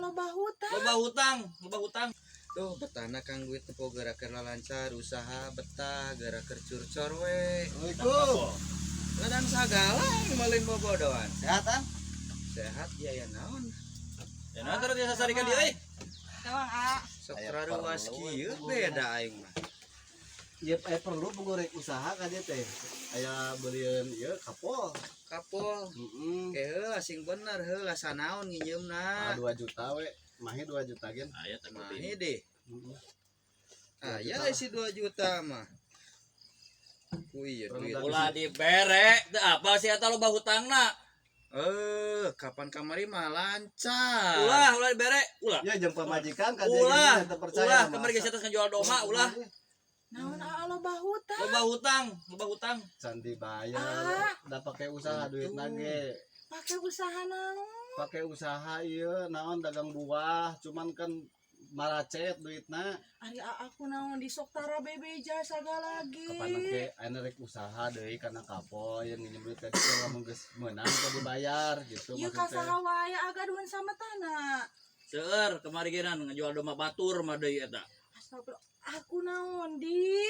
loba hutang. Tuh betana kang duit teu gara-gara lancar usaha betah gara-gara curcor we. Assalamualaikum. Ladang sagala malin bobodohan. Sehatan? Sehat ya naon. Ya nah terus dia sasarikeun dieu euy. Tawang A. Sok raruas kieu beda aing mah. Ieu perlu pengorek usaha ka dieu teh. Aya beulieun ieu kapol. Kapol. Heeh. Heeh asing bener heula sanaon nginjeumna. 2 juta we. Mahe 2 juta gen. Aya teh Nah, kopi. ini deh. Heeh. Aya isi 2 juta mah. Ku ieu duit. Ulah dibere, teu apa sih eta loba hutangna. Kapan kamari mah lancar. Ulah dibere, ulah. Ya jeung pamajikan ka Ulah, teu percaya. ulah kamari geus atas ngajual doma ulah. Naon A loba hutang? Loba hutang. Can dibayar. Da pake usaha duit nage. Pakai usaha naon? Pake usaha ieu naon dagang buah, cuman kan maracet duitna. Ari aku naon di sok tara bebeja sagala lagi. Kapan ke aya rek usaha deui kana kapol yang nginjem duit ka dieu lamun geus meunang teu dibayar gitu Ieu ka saha wae aga duan sama tanah. Seueur kemari geuna ngajual doma batur mah deui eta. Astagfirullah. Aku naon di?